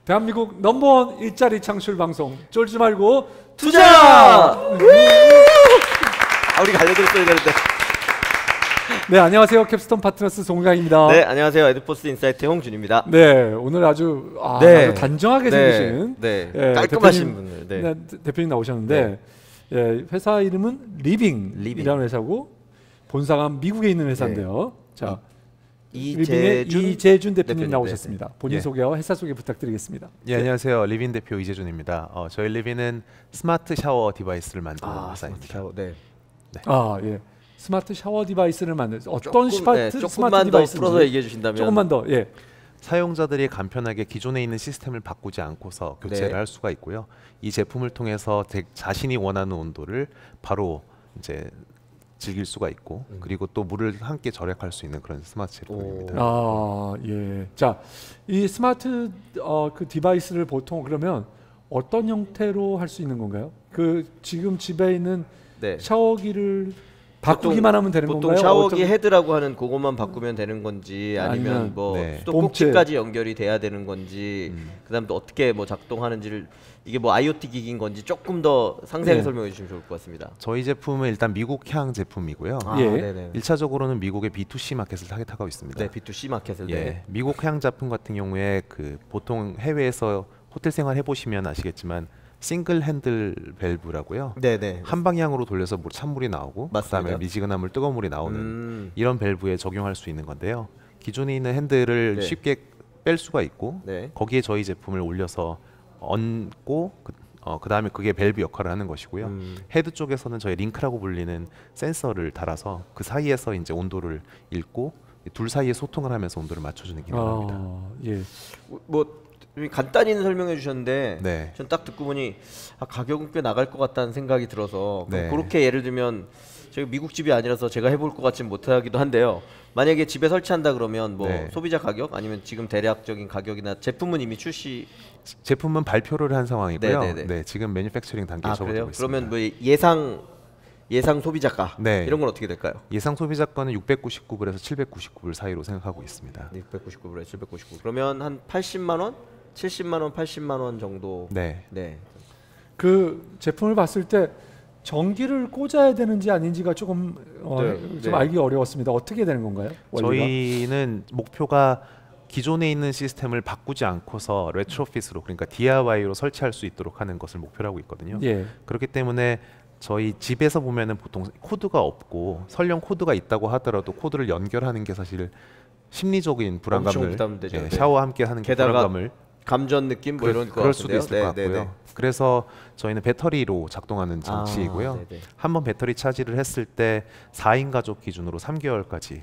대한민국 넘버원 일자리 창출 방송 쫄지 말고 투자! 우리가 알려드렸어야 되는데. 네, 안녕하세요. 캡스톤 파트너스 송강입니다. 네, 안녕하세요. 에듀포스 인사이트 홍준입니다. 네, 오늘 아주 단정하게 생기신 깔끔하신 분들 대표님 나오셨는데 회사 이름은 리빙이라는 회사고 본사가 미국에 있는 회사인데요. 자, 이재준 대표님 나오셨습니다. 본인 소개와 회사 소개 부탁드리겠습니다. 안녕하세요. 리빈 대표 이재준입니다. 저희 리빈은 스마트 샤워 디바이스를 만드는 회사입니다. 스마트 샤워 디바이스를 만드는 어떤 스마트 디바이스인지 풀어서 얘기해 주신다면. 조금만 더. 사용자들이 간편하게 기존에 있는 시스템을 바꾸지 않고서 교체를 할 수가 있고요. 이 제품을 통해서 자신이 원하는 온도를 바로 이제 즐길 수가 있고 그리고 또 물을 함께 절약할 수 있는 그런 스마트 제품입니다. 자, 이 스마트 그 디바이스를 보통 그러면 어떤 형태로 할 수 있는 건가요? 그 지금 집에 있는 샤워기를 바꾸기만 하면 되는 건가요? 보통 샤워기 헤드라고 하는 그것만 바꾸면 되는 건지 아니면 뭐 수도꼭지까지 연결이 돼야 되는 건지 그다음 또 어떻게 뭐 작동하는지를 이게 뭐 IoT 기기인 건지 조금 더 상세하게 설명해 주시면 좋을 것 같습니다. 저희 제품은 일단 미국향 제품이고요. 1차적으로는 미국의 B2C 마켓을 타겟하고 있습니다. 네, B2C 마켓을. 미국향 제품 같은 경우에 그 보통 해외에서 호텔 생활 해보시면 아시겠지만 싱글 핸들 밸브라고요. 한 방향으로 돌려서 찬물이 나오고 그다음에 미지근한 물, 뜨거운 물이 나오는 이런 밸브에 적용할 수 있는 건데요. 기존에 있는 핸들을 쉽게 뺄 수가 있고 거기에 저희 제품을 올려서 얹고 그다음에 그게 밸브 역할을 하는 것이고요. 헤드 쪽에서는 저희 링크라고 불리는 센서를 달아서 그 사이에서 이제 온도를 읽고 둘 사이에 소통을 하면서 온도를 맞춰주는 기능을 합니다. 뭐 간단히는 설명해 주셨는데 전 딱 듣고 보니 가격은 꽤 나갈 것 같다는 생각이 들어서 그렇게 예를 들면 제가 미국 집이 아니라서 제가 해볼 것 같지는 못하기도 한데요. 만약에 집에 설치한다 그러면 뭐 소비자 가격 아니면 지금 대략적인 가격이나 제품은 이미 제품은 발표를 한 상황이고요. 지금 매니팩처링 단계에 접어들고 있습니다. 그러면 뭐 예상 소비자가 이런 건 어떻게 될까요? 예상 소비자가는 699불에서 799불 사이로 생각하고 있습니다. 699불에서 799불. 그러면 한 80만 원, 70만 원, 80만 원 정도. 그 제품을 봤을 때 전기를 꽂아야 되는지 아닌지가 조금 좀 알기 어려웠습니다. 어떻게 되는 건가요? 원리가? 저희는 목표가 기존에 있는 시스템을 바꾸지 않고서 레트로핏으로 그러니까 DIY로 설치할 수 있도록 하는 것을 목표로 하고 있거든요. 그렇기 때문에 저희 집에서 보면은 보통 코드가 없고 설령 코드가 있다고 하더라도 코드를 연결하는 게 사실 심리적인 불안감을 샤워와 함께 하는 게 불안감을 감전 느낌 뭐 이런 거 그럴 수도 있을 것 같고요. 그래서 저희는 배터리로 작동하는 장치이고요. 한번 배터리 차지를 했을 때 4인 가족 기준으로 3개월까지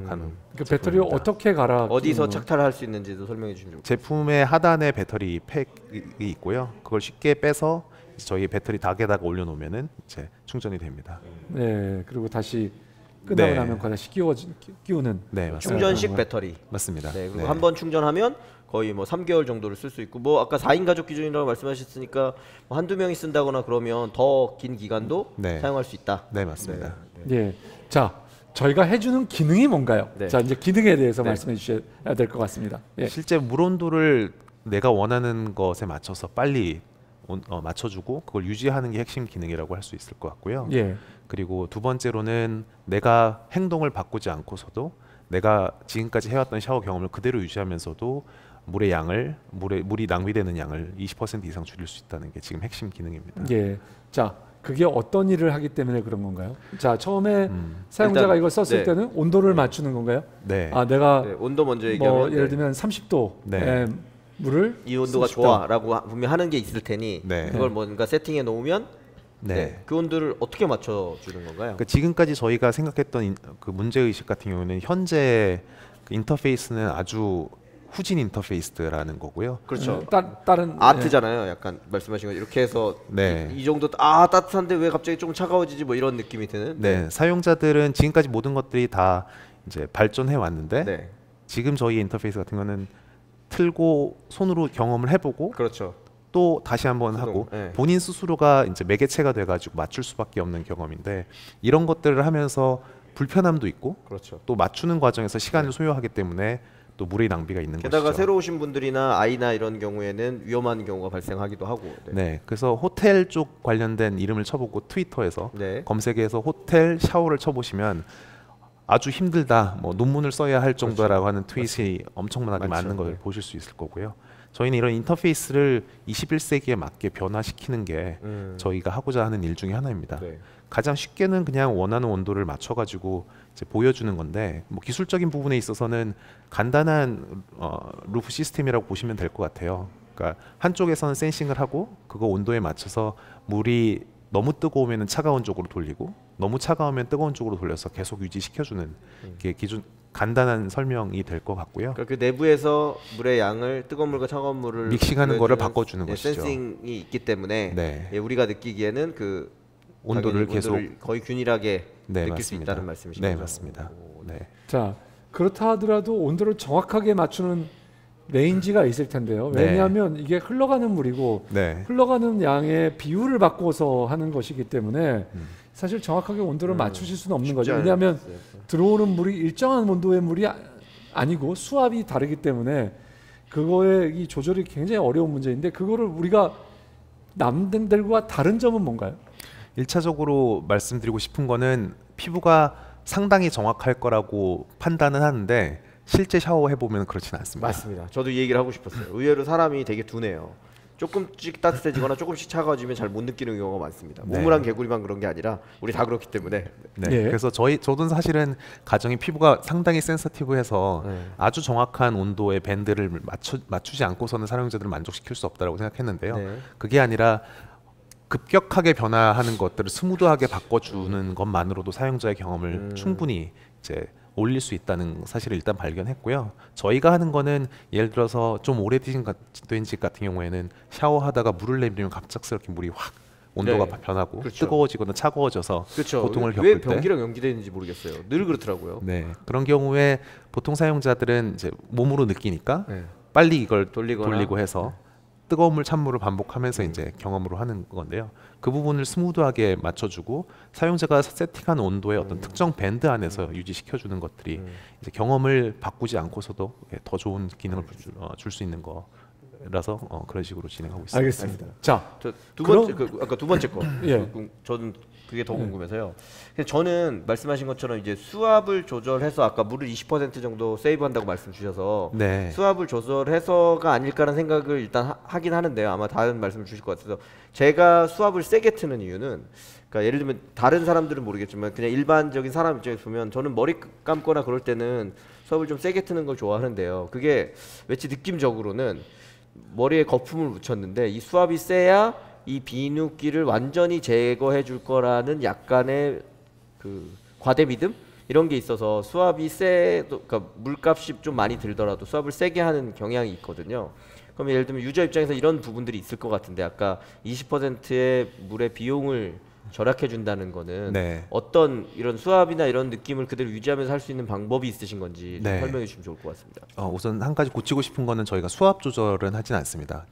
가는. 그 배터리를 어떻게 갈아? 어디서 착탈할 수 있는지도 설명해 주시면 좋겠습니다. 제품의 하단에 배터리 팩이 있고요. 그걸 쉽게 빼서 저희 배터리 닭에다가 올려놓으면은 이제 충전이 됩니다. 그리고 다시 끝나고 나면 다시 끼우는. 충전식 배터리. 맞습니다. 그리고 한번 충전하면 거의 뭐 3개월 정도를 쓸 수 있고 뭐 아까 4인 가족 기준이라고 말씀하셨으니까 뭐 한두 명이 쓴다거나 그러면 더 긴 기간도 사용할 수 있다. 네, 맞습니다. 자, 저희가 해주는 기능이 뭔가요? 자, 이제 기능에 대해서 말씀해 주셔야 될 것 같습니다. 실제 물 온도를 내가 원하는 것에 맞춰서 빨리 맞춰주고 그걸 유지하는 게 핵심 기능이라고 할 수 있을 것 같고요. 그리고 두 번째로는 내가 행동을 바꾸지 않고서도 내가 지금까지 해왔던 샤워 경험을 그대로 유지하면서도 물의 양을 물이 낭비되는 양을 20% 이상 줄일 수 있다는 게 지금 핵심 기능입니다. 자, 그게 어떤 일을 하기 때문에 그런 건가요? 자, 처음에 사용자가 이걸 썼을 때는 온도를 맞추는 건가요? 내가 온도 먼저 얘기하면 예를 들면 30도 물을 이 온도가 좋아라고 분명 하는 게 있을 테니 그걸 뭔가 세팅해 놓으면 그 온도를 어떻게 맞춰주는 건가요? 그러니까 지금까지 저희가 생각했던 그 문제의식 같은 경우는 현재 그 인터페이스는 아주 후진 인터페이스라는 거고요. 그렇죠. 다른 아트잖아요. 약간 말씀하신 거 이렇게 해서 이 정도 따뜻한데 왜 갑자기 좀 차가워지지 뭐 이런 느낌이 드는. 사용자들은 지금까지 모든 것들이 다 이제 발전해 왔는데 지금 저희 인터페이스 같은 거는 틀고 손으로 경험을 해보고 또 다시 한번 하고 본인 스스로가 이제 매개체가 돼가지고 맞출 수밖에 없는 경험인데 이런 것들을 하면서 불편함도 있고 또 맞추는 과정에서 시간을 소요하기 때문에 또 물의 낭비가 있는 게다가 것이죠. 새로 오신 분들이나 아이나 이런 경우에는 위험한 경우가 발생하기도 하고. 네, 그래서 호텔 쪽 관련된 이름을 쳐보고 트위터에서 검색해서 호텔 샤워를 쳐보시면 아주 힘들다, 뭐 논문을 써야 할 정도라고 하는 트윗이 엄청나게 많은 걸 보실 수 있을 거고요. 저희는 이런 인터페이스를 21세기에 맞게 변화시키는 게 저희가 하고자 하는 일 중에 하나입니다. 가장 쉽게는 그냥 원하는 온도를 맞춰가지고 이제 보여주는 건데, 뭐 기술적인 부분에 있어서는 간단한 루프 시스템이라고 보시면 될 것 같아요. 그러니까 한쪽에서는 센싱을 하고 그거 온도에 맞춰서 물이 너무 뜨거우면 차가운 쪽으로 돌리고 너무 차가우면 뜨거운 쪽으로 돌려서 계속 유지시켜주는 게 기준 간단한 설명이 될 것 같고요. 그러니까 그 내부에서 물의 양을 뜨거운 물과 차가운 물을 믹싱하는 거를 바꿔주는 것이죠. 센싱이 있기 때문에 우리가 느끼기에는 그 온도를 계속 거의 균일하게 느낄 맞습니다. 수 있다는 말씀이시죠? 네, 맞습니다. 자, 그렇다 하더라도 온도를 정확하게 맞추는 레인지가 있을 텐데요. 왜냐하면 이게 흘러가는 물이고 흘러가는 양의 비율을 바꿔서 하는 것이기 때문에 사실 정확하게 온도를 맞추실 수는 없는 거죠. 왜냐하면 들어오는 물이 일정한 온도의 물이 아니고 수압이 다르기 때문에 그거의 이 조절이 굉장히 어려운 문제인데, 그거를 우리가 남들과 다른 점은 뭔가요? 1차적으로 말씀드리고 싶은 거는 피부가 상당히 정확할 거라고 판단은 하는데 실제 샤워해 보면 그렇지는 않습니다. 맞습니다. 저도 이 얘기를 하고 싶었어요. 의외로 사람이 되게 둔해요. 조금씩 따뜻해지거나 조금씩 차가워지면 잘 못 느끼는 경우가 많습니다. 모물한 개구리만 그런 게 아니라 우리 다 그렇기 때문에. 그래서 저도 사실은 가정이 피부가 상당히 센서티브해서 아주 정확한 온도의 밴드를 맞추지 않고서는 사용자들을 만족시킬 수 없다고 생각했는데요. 그게 아니라 급격하게 변화하는 것들을 스무드하게 바꿔주는 것만으로도 사용자의 경험을 충분히 이제 올릴 수 있다는 사실을 일단 발견했고요. 저희가 하는 거는 예를 들어서 좀 오래된 집 같은 경우에는 샤워하다가 물을 내리면 갑작스럽게 물이 확 온도가 변하고 뜨거워지거나 차가워져서 고통을 겪을 왜 변기랑 연기되는지 모르겠어요. 늘 그렇더라고요. 그런 경우에 보통 사용자들은 이제 몸으로 느끼니까 빨리 이걸 돌리고 해서 뜨거운 물, 찬물을 반복하면서 이제 경험으로 하는 건데요. 그 부분을 스무드하게 맞춰주고 사용자가 세팅한 온도의 어떤 특정 밴드 안에서 유지시켜주는 것들이 이제 경험을 바꾸지 않고서도 더 좋은 기능을 줄 수 있는 거라서 그런 식으로 진행하고 있습니다. 알겠습니다. 자, 두 번째 아까 두 번째 거. 저는 그게 더 궁금해서요. 저는 말씀하신 것처럼 이제 수압을 조절해서 아까 물을 20% 정도 세이브한다고 말씀 주셔서 수압을 조절해서가 아닐까라는 생각을 일단 하긴 하는데요. 아마 다른 말씀을 주실 것 같아서 제가 수압을 세게 트는 이유는, 그러니까 예를 들면 다른 사람들은 모르겠지만 그냥 일반적인 사람 입장에서 보면 저는 머리 감거나 그럴 때는 수압을 좀 세게 트는 걸 좋아하는데요. 그게 왠지 느낌적으로는 머리에 거품을 묻혔는데 이 수압이 세야 이 비누기를 완전히 제거해 줄 거라는 약간의 그 과대 믿음 이런 게 있어서 수압이 그러니까 물값이 좀 많이 들더라도 수압을 세게 하는 경향이 있거든요. 그럼 예를 들면 유저 입장에서 이런 부분들이 있을 것 같은데, 아까 20%의 물의 비용을 절약해 준다는 거는 어떤 이런 수압이나 이런 느낌을 그대로 유지하면서 할 수 있는 방법이 있으신 건지 좀 설명해 주시면 좋을 것 같습니다. 우선 한 가지 고치고 싶은 거는 저희가 수압 조절은 하진 않습니다.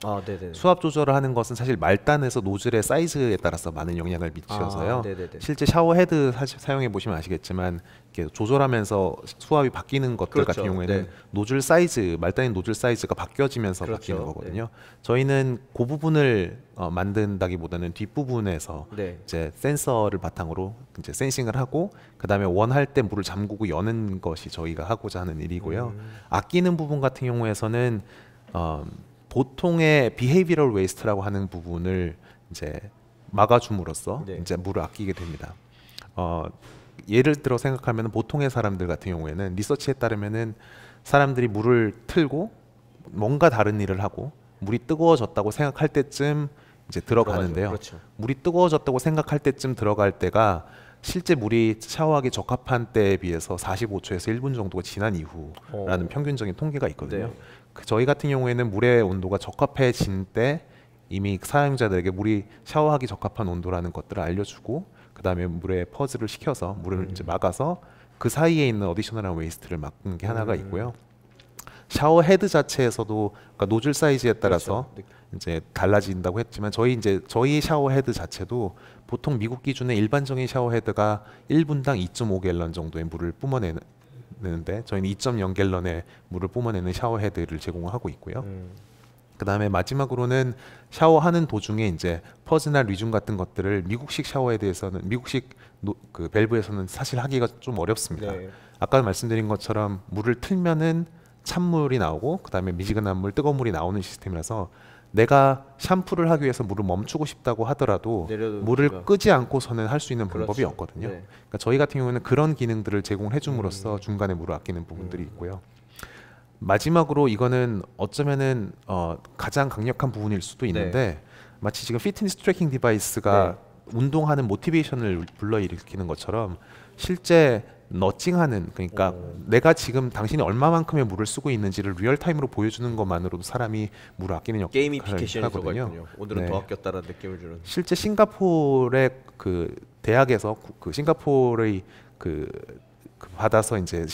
수압 조절을 하는 것은 사실 말단에서 노즐의 사이즈에 따라서 많은 영향을 미쳐서요. 실제 샤워 헤드 사용해 보시면 아시겠지만 이렇게 조절하면서 수압이 바뀌는 것들 같은 경우에는 노즐 사이즈, 말단의 노즐 사이즈가 바뀌어지면서 바뀌는 거거든요. 저희는 그 부분을 만든다기보다는 뒷부분에서 이제 센서를 바탕으로 이제 센싱을 하고 그다음에 원할 때 물을 잠그고 여는 것이 저희가 하고자 하는 일이고요. 아끼는 부분 같은 경우에서는 보통의 behavioral waste라고 하는 부분을 이제 막아줌으로써 이제 물을 아끼게 됩니다. 예를 들어 생각하면 보통의 사람들 같은 경우에는 리서치에 따르면은 사람들이 물을 틀고 뭔가 다른 일을 하고 물이 뜨거워졌다고 생각할 때쯤 이제 들어가는데요. 물이 뜨거워졌다고 생각할 때쯤 들어갈 때가 실제 물이 샤워하기 적합한 때에 비해서 45초에서 1분 정도가 지난 이후라는 평균적인 통계가 있거든요. 저희 같은 경우에는 물의 온도가 적합해진 때 이미 사용자들에게 물이 샤워하기 적합한 온도라는 것들을 알려주고 그 다음에 물에 퍼즐을 시켜서 물을 이제 막아서 그 사이에 있는 어디셔널한 웨이스트를 막는 게 하나가 있고요. 샤워 헤드 자체에서도 그러니까 노즐 사이즈에 따라서 이제 달라진다고 했지만 저희 샤워 헤드 자체도 보통 미국 기준의 일반적인 샤워 헤드가 1분당 2.5갤런 정도의 물을 뿜어내는데 저희는 2.0 갤런의 물을 뿜어내는 샤워 헤드를 제공하고 있고요. 그 다음에 마지막으로는 샤워하는 도중에 이제 퍼즈나 리줌 같은 것들을 미국식 샤워에 대해서는 미국식 그 밸브에서는 사실 하기가 좀 어렵습니다. 네. 아까 말씀드린 것처럼 물을 틀면은 찬물이 나오고 그 다음에 미지근한 물, 뜨거운 물이 나오는 시스템이라서 내가 샴푸를 하기 위해서 물을 멈추고 싶다고 하더라도 물을 끄지 않고서는 할 수 있는 방법이 그렇죠. 없거든요. 네. 그러니까 저희 같은 경우는 그런 기능들을 제공해 줌으로써 중간에 물을 아끼는 부분들이 있고요. 마지막으로 이거는 어쩌면은 가장 강력한 부분일 수도 있는데 마치 지금 피트니스 트래킹 디바이스가 운동하는 모티베이션을 불러일으키는 것처럼 실제 너칭하는 그러니까 내가 지금 당신이 얼마만큼의 물을 쓰고 있는지를 리얼타임으로 보여주는 것만으로도 사람이 물을 아끼는 역할을 하거든요. 오늘은 더 아꼈다라는 느낌을 주는. 실제 싱가포르의 그 대학에서 그 싱가포르의 그 받아서 이제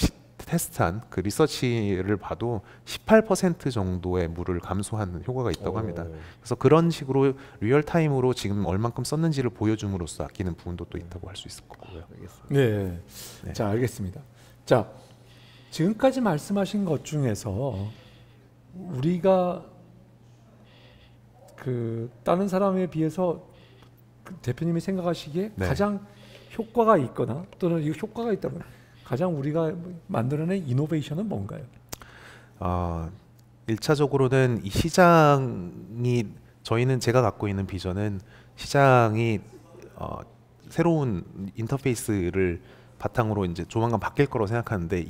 테스트한 그 리서치를 봐도 18% 정도의 물을 감소하는 효과가 있다고 합니다. 그래서 그런 식으로 리얼타임으로 지금 얼만큼 썼는지를 보여줌으로써 아끼는 부분도 또 있다고 할 수 있을 거고요. 네. 네. 자, 알겠습니다. 자, 지금까지 말씀하신 것 중에서 우리가 그 다른 사람에 비해서 그 대표님이 생각하시기에 가장 효과가 있거나 또는 이 효과가 있다면 가장 우리가 만들어낸 이노베이션은 뭔가요? 1차적으로는 이 시장이 저희는 제가 갖고 있는 비전은 시장이 새로운 인터페이스를 바탕으로 이제 조만간 바뀔 거라고 생각하는데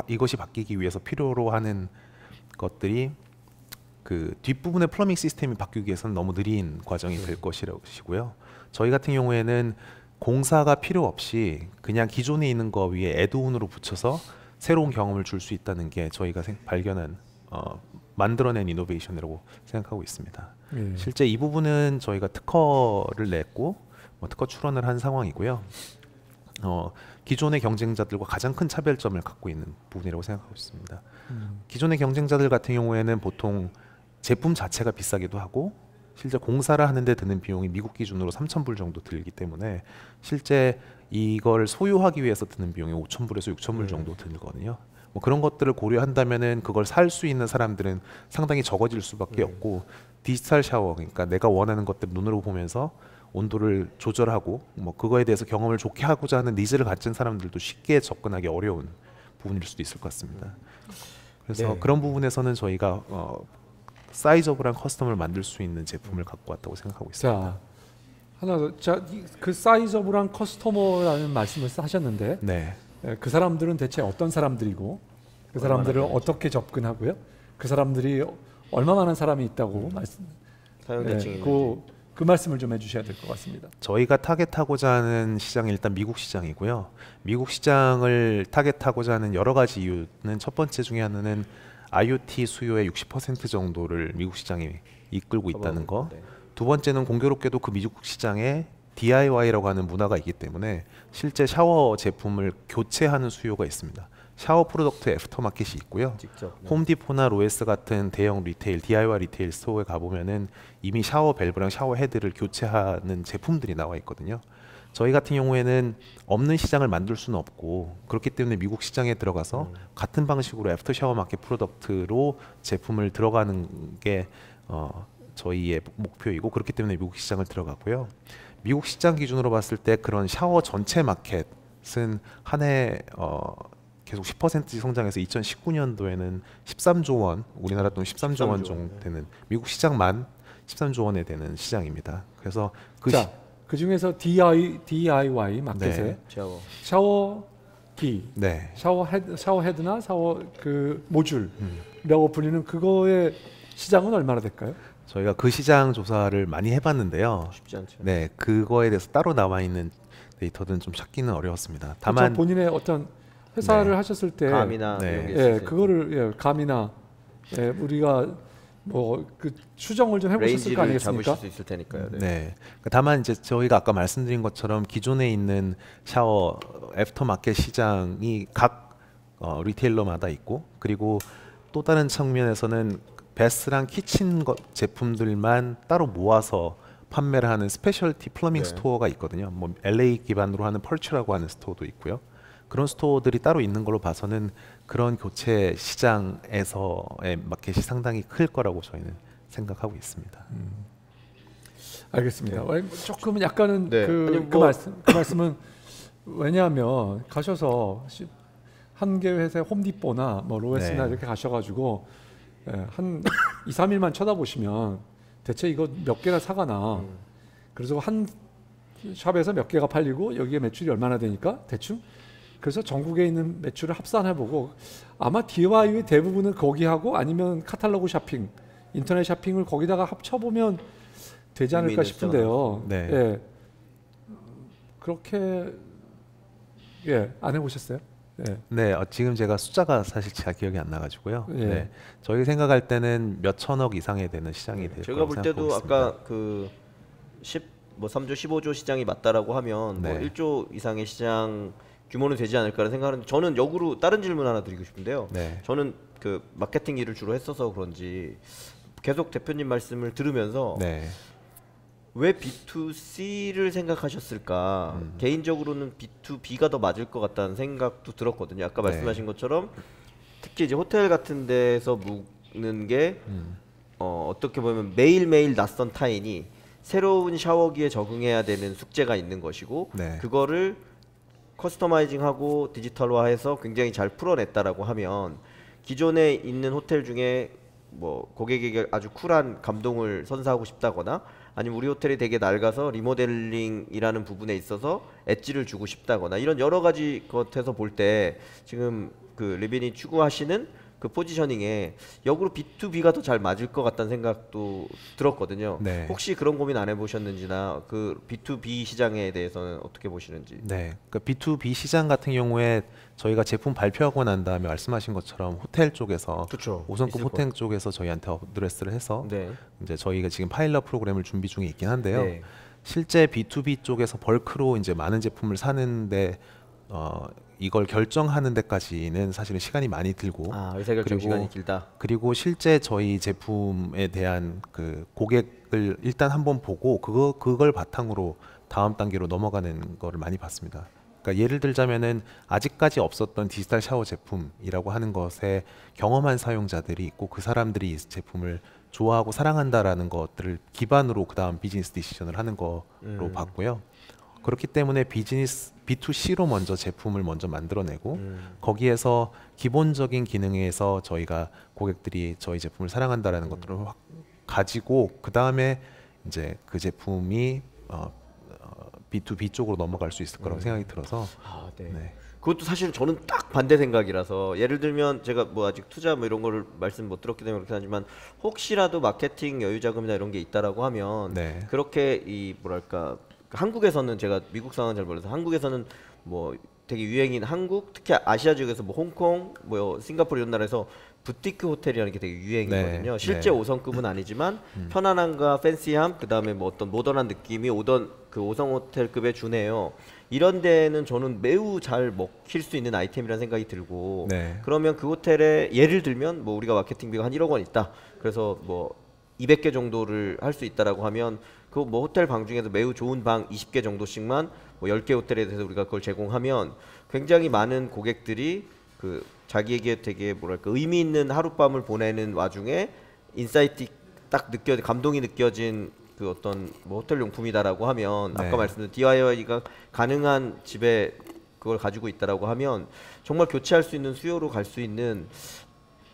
이것이 바뀌기 위해서 필요로 하는 것들이 그 뒷부분의 플러밍 시스템이 바뀌기 위해서는 너무 느린 과정이 될 것이고요. 저희 같은 경우에는 공사가 필요 없이 그냥 기존에 있는 거 위에 애드온으로 붙여서 새로운 경험을 줄 수 있다는 게 저희가 발견한 만들어낸 이노베이션이라고 생각하고 있습니다. 실제 이 부분은 저희가 특허를 냈고 특허 출원을 한 상황이고요. 기존의 경쟁자들과 가장 큰 차별점을 갖고 있는 부분이라고 생각하고 있습니다. 기존의 경쟁자들 같은 경우에는 보통 제품 자체가 비싸기도 하고 실제 공사를 하는데 드는 비용이 미국 기준으로 3,000불 정도 들기 때문에 실제 이걸 소유하기 위해서 드는 비용이 5,000불에서 6,000불 정도 들거든요. 뭐 그런 것들을 고려한다면은 그걸 살 수 있는 사람들은 상당히 적어질 수밖에 없고 디지털 샤워 그러니까 내가 원하는 것들 눈으로 보면서 온도를 조절하고 뭐 그거에 대해서 경험을 좋게 하고자 하는 니즈를 가진 사람들도 쉽게 접근하기 어려운 부분일 수도 있을 것 같습니다. 그래서 그런 부분에서는 저희가 사이저블한 커스텀을 만들 수 있는 제품을 갖고 왔다고 생각하고 있습니다. 자, 하나 더. 자, 그 사이저블한 커스터머라는 말씀을 하셨는데 그 사람들은 대체 어떤 사람들이고 그 사람들을 어떻게 접근하고요? 그 사람들이 얼마나 사람이 있다고 사용대칭이 그 말씀을 좀 해주셔야 될 것 같습니다. 저희가 타겟하고자 하는 시장이 일단 미국 시장이고요. 미국 시장을 타겟하고자 하는 여러 가지 이유는 첫 번째 중에 하나는 IoT 수요의 60% 정도를 미국 시장이 이끌고 있다는 거. 두 번째는 공교롭게도 그 미국 시장에 DIY라고 하는 문화가 있기 때문에 실제 샤워 제품을 교체하는 수요가 있습니다. 샤워 프로덕트 애프터마켓이 있고요. 홈디포나 로에스 같은 대형 리테일, DIY 리테일 스토어에 가보면은 이미 샤워 밸브랑 샤워 헤드를 교체하는 제품들이 나와 있거든요. 저희 같은 경우에는 없는 시장을 만들 수는 없고 그렇기 때문에 미국 시장에 들어가서 같은 방식으로 애프터 샤워 마켓 프로덕트로 제품을 들어가는 게 저희의 목표이고 그렇기 때문에 미국 시장을 들어가고요. 미국 시장 기준으로 봤을 때 그런 샤워 전체 마켓은 한 해 계속 10%씩 성장해서 2019년도에는 13조 원, 우리나라 돈 13조 원 정도 되는 미국 시장만 13조 원에 되는 시장입니다. 그래서 그 중에서 DIY 마켓에 샤워기, 샤워 헤드나 샤워 그 모듈이라고 불리는 그거의 시장은 얼마나 될까요? 저희가 그 시장 조사를 많이 해봤는데요. 쉽지 않죠. 네, 그거에 대해서 따로 나와 있는 데이터는 좀 찾기는 어려웠습니다. 다만 본인의 어떤 회사를 하셨을 때 감이나 그거를 감이나 우리가 뭐 그 추정을 좀 해보셨을 거 아니겠습니까? 잡으실 수 있을 테니까요. 다만 이제 저희가 아까 말씀드린 것처럼 기존에 있는 샤워 애프터마켓 시장이 각 리테일러마다 있고 그리고 또 다른 측면에서는 베스랑 키친 제품들만 따로 모아서 판매를 하는 스페셜티 플러밍 스토어가 있거든요. 뭐 LA 기반으로 하는 펄츠라고 하는 스토어도 있고요. 그런 스토어들이 따로 있는 걸로 봐서는 그런 교체 시장에서의 마켓이 상당히 클 거라고 저희는 생각하고 있습니다. 알겠습니다. 조금 약간은 그 말씀은 왜냐하면 가셔서 한 개 회사의 홈디포나 뭐 로에스나 이렇게 가셔가지고 한 2, 3일만 쳐다보시면 대체 이거 몇 개나 사가나 그래서 한 샵에서 몇 개가 팔리고 여기에 매출이 얼마나 되니까 대충 그래서 전국에 있는 매출을 합산해보고 아마 DIY 대부분은 거기하고 아니면 카탈로그 쇼핑, 인터넷 쇼핑을 거기다가 합쳐보면 되지 않을까 싶은데요. 네. 예. 그렇게 안 해보셨어요? 네. 네, 지금 제가 숫자가 사실 잘 기억이 안 나가지고요. 예. 네, 저희 생각할 때는 몇 천억 이상이 되는 시장이 될 제가 볼 때도 있습니다. 아까 그 3조 15조 시장이 맞다라고 하면 뭐 1조 이상의 시장 규모는 되지 않을까라는 생각하는데 저는 역으로 다른 질문 하나 드리고 싶은데요. 저는 그 마케팅 일을 주로 했어서 그런지 계속 대표님 말씀을 들으면서 왜 B2C를 생각하셨을까? 개인적으로는 B2B가 더 맞을 것 같다는 생각도 들었거든요. 아까 말씀하신 것처럼 특히 이제 호텔 같은 데서 묵는 게 어떻게 보면 매일매일 낯선 타인이 새로운 샤워기에 적응해야 되는 숙제가 있는 것이고 그거를 커스터마이징하고 디지털화해서 굉장히 잘 풀어냈다라고 하면 기존에 있는 호텔 중에 뭐 고객에게 아주 쿨한 감동을 선사하고 싶다거나 아니면 우리 호텔이 되게 낡아서 리모델링이라는 부분에 있어서 엣지를 주고 싶다거나 이런 여러 가지 것에서 볼 때 지금 그 리빈이 추구하시는 그 포지셔닝에 역으로 B2B가 더 잘 맞을 것 같다는 생각도 들었거든요. 혹시 그런 고민 안 해보셨는지나 그 B2B 시장에 대해서는 어떻게 보시는지. 네, 그러니까 B2B 시장 같은 경우에 저희가 제품 발표하고 난 다음에 말씀하신 것처럼 호텔 쪽에서 5성급 호텔 쪽에서 저희한테 어드레스를 해서 이제 저희가 지금 파일럿 프로그램을 준비 중에 있긴 한데요. 실제 B2B 쪽에서 벌크로 이제 많은 제품을 사는데 이걸 결정하는 데까지는 사실은 시간이 많이 들고 의사결정 시간이 길다. 그리고 실제 저희 제품에 대한 그 고객을 일단 한번 보고 그걸 바탕으로 다음 단계로 넘어가는 거를 많이 봤습니다. 그러니까 예를 들자면은 아직까지 없었던 디지털 샤워 제품이라고 하는 것에 경험한 사용자들이 있고 그 사람들이 이 제품을 좋아하고 사랑한다라는 것들을 기반으로 그 다음 비즈니스 디시전을 하는 거로 봤고요. 그렇기 때문에 B2C로 먼저 제품을 먼저 만들어내고 거기에서 기본적인 기능에서 저희가 고객들이 저희 제품을 사랑한다라는 것들을 가지고 그 다음에 이제 그 제품이 B2B 쪽으로 넘어갈 수 있을 거라고 생각이 들어서 그것도 사실 저는 딱 반대 생각이라서 예를 들면 제가 뭐 아직 투자 뭐 이런 거를 말씀 못 들었기 때문에 그렇긴 하지만 혹시라도 마케팅 여유 자금이나 이런 게 있다라고 하면 그렇게 이 뭐랄까 한국에서는 제가 미국 상황은 잘 몰라서 한국에서는 뭐 되게 유행인 한국 특히 아시아 지역에서 뭐 홍콩 뭐 싱가포르 이런 나라에서 부티크 호텔이라는 게 되게 유행이거든요. 실제 5성급은 아니지만 편안함과 팬시함 그다음에 뭐 어떤 모던한 느낌이 오던 그 5성 호텔급에 주네요. 이런 데는 저는 매우 잘 먹힐 수 있는 아이템이라는 생각이 들고 그러면 그 호텔에 예를 들면 뭐 우리가 마케팅비가 한 1억 원 있다. 그래서 뭐 200개 정도를 할 수 있다라고 하면 그 뭐 호텔 방 중에서 매우 좋은 방 20개 정도씩만 뭐 10개 호텔에 대해서 우리가 그걸 제공하면 굉장히 많은 고객들이 그 자기에게 되게 뭐랄까 의미 있는 하룻밤을 보내는 와중에 인사이트 딱 감동이 느껴진 그 어떤 뭐 호텔 용품이다라고 하면 아까 말씀드린 DIY가 가능한 집에 그걸 가지고 있다라고 하면 정말 교체할 수 있는 수요로 갈 수 있는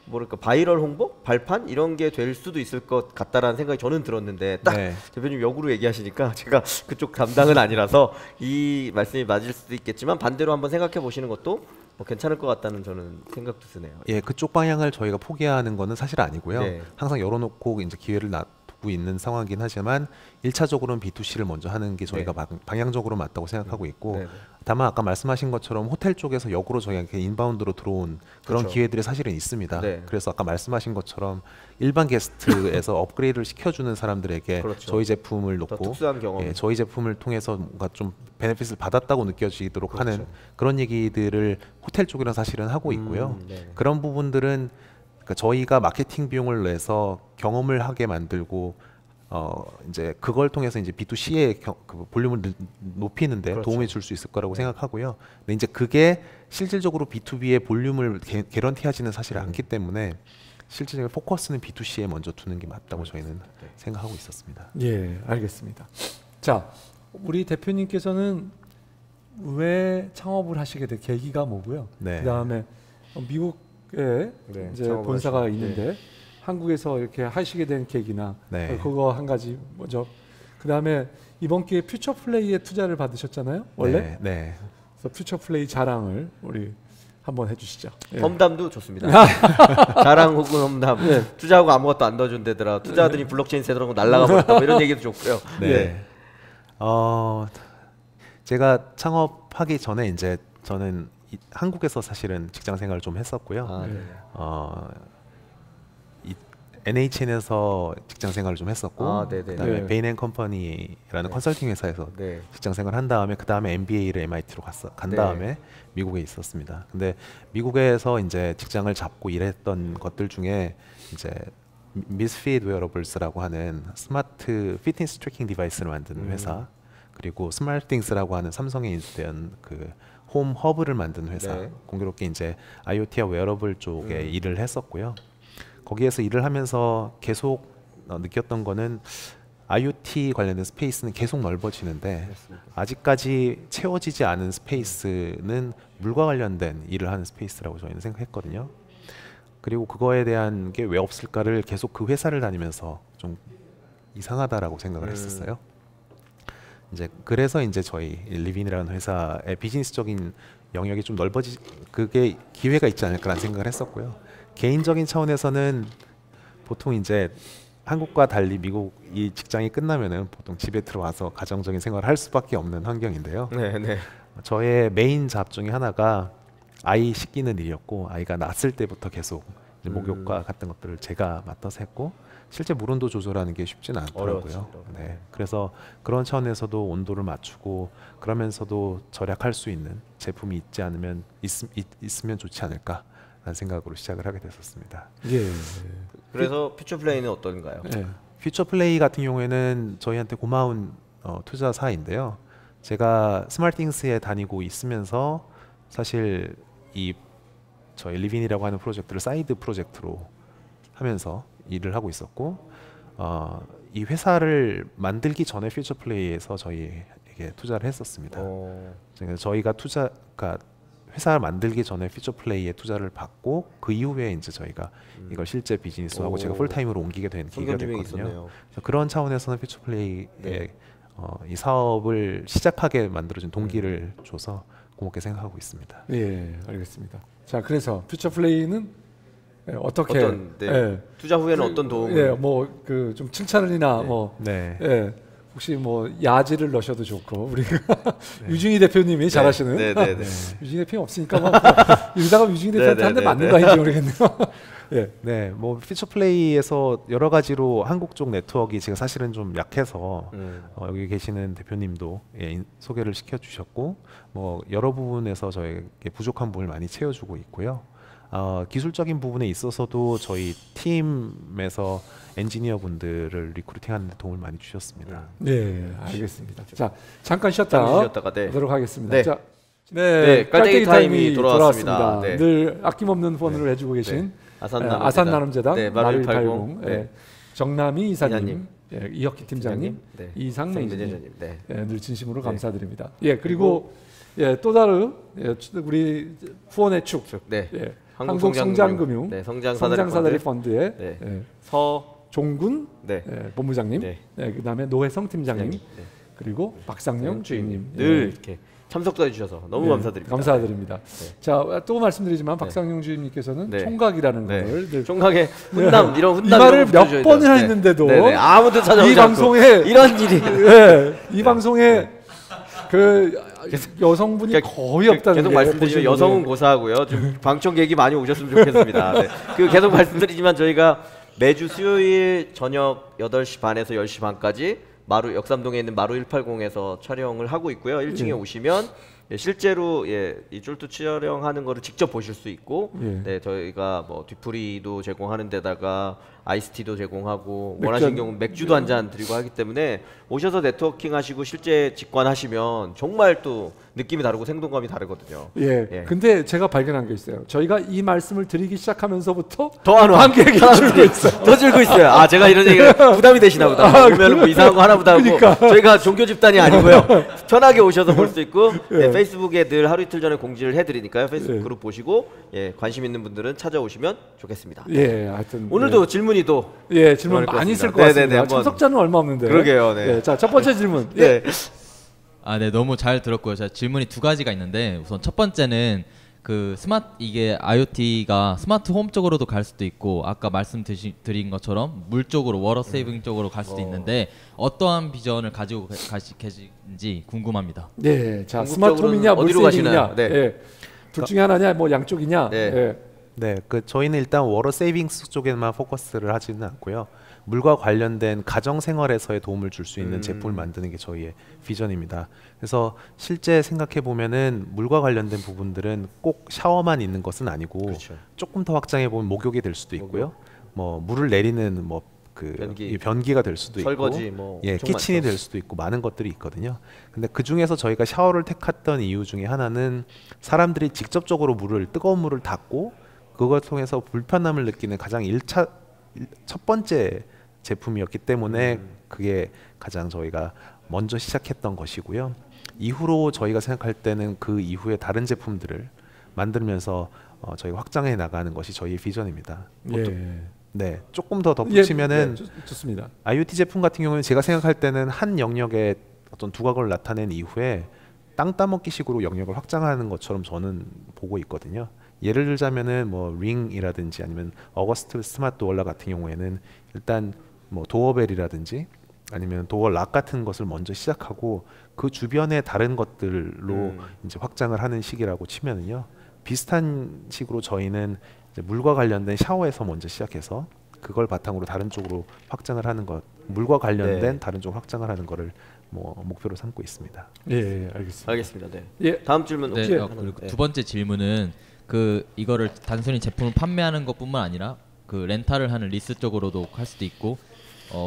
뭐랄까 바이럴 홍보? 발판? 이런 게 될 수도 있을 것 같다라는 생각이 저는 들었는데 딱 대표님 역으로 얘기하시니까 제가 그쪽 담당은 아니라서 이 말씀이 맞을 수도 있겠지만 반대로 한번 생각해 보시는 것도 뭐 괜찮을 것 같다는 저는 생각도 드네요. 그쪽 방향을 저희가 포기하는 거는 사실 아니고요. 항상 열어놓고 이제 기회를 두고 있는 상황이긴 하지만 1차적으로는 B2C를 먼저 하는 게 저희가 방향적으로 맞다고 생각하고 있고 다만 아까 말씀하신 것처럼 호텔 쪽에서 역으로 저희한테 인바운드로 들어온 그런 기회들이 사실은 있습니다. 그래서 아까 말씀하신 것처럼 일반 게스트에서 업그레이드를 시켜주는 사람들에게 저희 제품을 놓고 특수한 경험. 저희 제품을 통해서 뭔가 좀 베네핏을 받았다고 느껴지도록 하는 그런 얘기들을 호텔 쪽이랑 사실은 하고 있고요. 그런 부분들은 그러니까 저희가 마케팅 비용을 내서 경험을 하게 만들고 이제 그걸 통해서 이제 B2C의 그 볼륨을 높이는데 그렇죠. 도움이 줄 수 있을 거라고 생각하고요. 근데 이제 그게 실질적으로 B2B의 볼륨을 개런티하지는 사실 않기 때문에 실질적인 포커스는 B2C에 먼저 두는 게 맞다고 저희는 생각하고 있었습니다. 예, 알겠습니다. 자, 우리 대표님께서는 왜 창업을 하시게 된 계기가 뭐고요? 네. 그다음에 미국에 이제 본사가 있는데 한국에서 이렇게 하시게 된 계기나 그거 한 가지 먼저. 그다음에 이번 기회에 퓨처플레이에 투자를 받으셨잖아요, 원래. 네. 그래서 퓨처플레이 자랑을 우리 한번 해주시죠. 예. 험담도 좋습니다. 자랑 혹은 험담. 투자하고 아무것도 안 넣어준대더라. 투자하더니 블록체인 세더라고 날라가 버렸다. 뭐 이런 얘기도 좋고요. 네. 제가 창업하기 전에 이제 저는 한국에서 사실은 직장 생활을 좀 했었고요. NHN에서 직장 생활을 좀 했었고, 그다음에 베인 & 컴퍼니라는 컨설팅 회사에서 직장 생활을 한 다음에 그 다음에 MBA를 MIT로 간 다음에 미국에 있었습니다. 근데 미국에서 이제 직장을 잡고 일했던 것들 중에 이제 미스핏 웨어러블스라고 하는 스마트 피트니스 트래킹 디바이스를 만드는 회사, 그리고 스마트띵스라고 하는 삼성에 인수된 그 홈 허브를 만드는 회사, 공교롭게 이제 IoT와 웨어러블 쪽에 일을 했었고요. 거기에서 일을 하면서 계속 느꼈던 거는 IoT 관련된 스페이스는 계속 넓어지는데 아직까지 채워지지 않은 스페이스는 물과 관련된 일을 하는 스페이스라고 저희는 생각했거든요. 그리고 그거에 대한 게 왜 없을까를 계속 그 회사를 다니면서 좀 이상하다라고 생각을 했었어요. 이제 그래서 이제 저희 리빈이라는 회사의 비즈니스적인 영역이 좀 그게 기회가 있지 않을까라는 생각을 했었고요. 개인적인 차원에서는 보통 이제 한국과 달리 미국 이 직장이 끝나면은 보통 집에 들어와서 가정적인 생활을 할 수밖에 없는 환경인데요. 저의 메인 잡 중에 하나가 아이 씻기는 일이었고, 아이가 낳았을 때부터 계속 이제 목욕과 같은 것들을 제가 맡아서 했고, 실제 물 온도 조절하는 게 쉽지는 않더라고요. 그래서 그런 차원에서도 온도를 맞추고 그러면서도 절약할 수 있는 제품이 있으면 좋지 않을까 라는 생각으로 시작을 하게 됐었습니다. 그래서 퓨처플레이는 어떤가요? 퓨처플레이 같은 경우에는 저희한테 고마운 투자사인데요. 제가 스마트띵스에 다니고 있으면서 사실 이 저희 리빈이라고 하는 프로젝트를 사이드 프로젝트로 하면서 일을 하고 있었고, 이 회사를 만들기 전에 퓨처플레이에서 저희에게 투자를 했었습니다. 저희가 회사를 만들기 전에 퓨처플레이에 투자를 받고 그 이후에 이제 저희가 이걸 실제 비즈니스하고 제가 풀타임으로 옮기게 된 계기가 됐거든요. 그런 차원에서는 퓨처플레이의 이 사업을 시작하게 만들어준 동기를 줘서 고맙게 생각하고 있습니다. 예, 알겠습니다. 자, 그래서 퓨처플레이는 어떻게 투자 후에는 어떤 도움을? 뭐 그 좀 칭찬이나 혹시 뭐 야지를 넣으셔도 좋고, 우리 유진희 대표님이 잘하시는 유진희 대표님 없으니까 이러다가 유진희 대표한테 한 대 맞는 거 아닌지 모르겠네요. 뭐 퓨처플레이에서 여러 가지로 한국 쪽 네트워크가 제가 사실은 좀 약해서 여기 계시는 대표님도 소개를 시켜주셨고, 뭐 여러 부분에서 저에게 부족한 부분을 많이 채워주고 있고요. 기술적인 부분에 있어서도 저희 팀에서 엔지니어 분들을 리크루팅하는 데 도움을 많이 주셨습니다. 네, 알겠습니다. 자, 잠깐 쉬었다가 하도록 하겠습니다. 자, 깔때기 타임이 돌아왔습니다. 늘 아낌없는 후원을 해주고 계신 아산나눔재단 마루180 정남희 이사님, 이혁기 팀장님, 이상 매니저님, 늘 진심으로 감사드립니다. 그리고 또 다른 우리 후원의 축, 한국성장금융 성장사다리 펀드의 서종군 본부장님, 그다음에 노혜성 팀장님, 그리고 박상영 주임님 늘 이렇게 참석도 해주셔서 너무 감사드립니다. 감사드립니다. 자, 또 말씀드리지만 박상영 주임님께서는 총각이라는 걸 총각의 훈남 이런 훈남 이 말을 몇 번을 했는데도 아무도 찾아오지 이 방송에 이런 일이 이 방송에 그 여성분이 거의 없다는 계속 말씀드리지만 여성은 고사하고요. 좀 방청객이 많이 오셨으면 좋겠습니다. 그 계속 말씀드리지만 저희가 매주 수요일 저녁 8시 반에서 10시 반까지 역삼동에 있는 마루 180에서 촬영을 하고 있고요. 1층에 오시면 실제로 이 쫄뚜 촬영하는 거를 직접 보실 수 있고, 저희가 뭐 뒤풀이도 제공하는 데다가 아이스티도 제공하고 원하시는 경우 맥주도 한 잔 드리고 하기 때문에 오셔서 네트워킹 하시고 실제 직관하시면 정말 또 느낌이 다르고 생동감이 다르거든요. 예. 예. 근데 제가 발견한 게 있어요. 저희가 이 말씀을 드리기 시작하면서부터 더 관객이 줄고 있어요. 더 줄고 있어요. 아, 제가 이런 얘기가 부담이 되시나 보다. 오면 뭐 이상한 거 하나 보다 하고. 그러니까. 저희가 종교 집단이 아니고요. 편하게 오셔서 볼 수 있고 예. 페이스북에 늘 하루 이틀 전에 공지를 해드리니까요. 페이스북 그룹 보시고 관심 있는 분들은 찾아오시면 좋겠습니다. 예, 하여튼 오늘도 질문이 또 질문 많이 있을 것 같습니다. 참석자는 얼마 없는데. 그러게요. 네. 자, 첫 번째 질문. 네. 네, 너무 잘 들었고요. 제가 질문이 두 가지가 있는데 우선 첫 번째는 그 이게 IoT가 스마트 홈 쪽으로도 갈 수도 있고 아까 말씀드린 것처럼 물 쪽으로 워터 세이빙 쪽으로 갈 수도 있는데 어떠한 비전을 가지고 계신지 궁금합니다. 네, 자 스마트 홈이냐 물 세이빙이냐, 네. 둘 중에 하나냐, 뭐 양쪽이냐. 네, 그 저희는 일단 워터 세이빙스 쪽에만 포커스를 하지는 않고요. 물과 관련된 가정 생활에서의 도움을 줄 수 있는 제품을 만드는 게 저희의 비전입니다. 그래서 실제 생각해 보면은 물과 관련된 부분들은 꼭 샤워만 있는 것은 아니고 그렇죠. 조금 더 확장해 보면 목욕이 될 수도 있고요. 뭐 물을 내리는 뭐 그 변기가 될 수도 설거지, 있고, 뭐 키친이 될 수도 있고 많은 것들이 있거든요. 근데 그 중에서 저희가 샤워를 택했던 이유 중에 하나는 사람들이 직접적으로 뜨거운 물을 닫고 그걸 통해서 불편함을 느끼는 가장 첫 번째 제품이었기 때문에 그게 가장 저희가 먼저 시작했던 것이고요. 이후로 저희가 생각할 때는 그 이후에 다른 제품들을 만들면서 저희가 확장해 나가는 것이 저희의 비전입니다. 네, 조금 더 덧붙이면은 좋습니다. IoT 제품 같은 경우는 제가 생각할 때는 한 영역에 어떤 두각을 나타낸 이후에 땅 따먹기식으로 영역을 확장하는 것처럼 저는 보고 있거든요. 예를 들자면은 뭐 링이라든지 아니면 어거스트 스마트 도어락 같은 경우에는 일단 뭐 도어벨이라든지 아니면 도어락 같은 것을 먼저 시작하고 그 주변의 다른 것들로 이제 확장을 하는 시기라고 치면은요. 비슷한 식으로 저희는 이제 물과 관련된 샤워에서 먼저 시작해서 그걸 바탕으로 다른 쪽으로 확장을 하는 것, 물과 관련된 다른 쪽 확장을 하는 거를 뭐 목표로 삼고 있습니다. 예, 알겠습니다. 알겠습니다. 네. 예. 다음 질문. 네. 그리고 두 번째 질문은 이거를 단순히 제품을 판매하는 것뿐만 아니라 그 렌탈을 하는 리스 쪽으로도 할 수도 있고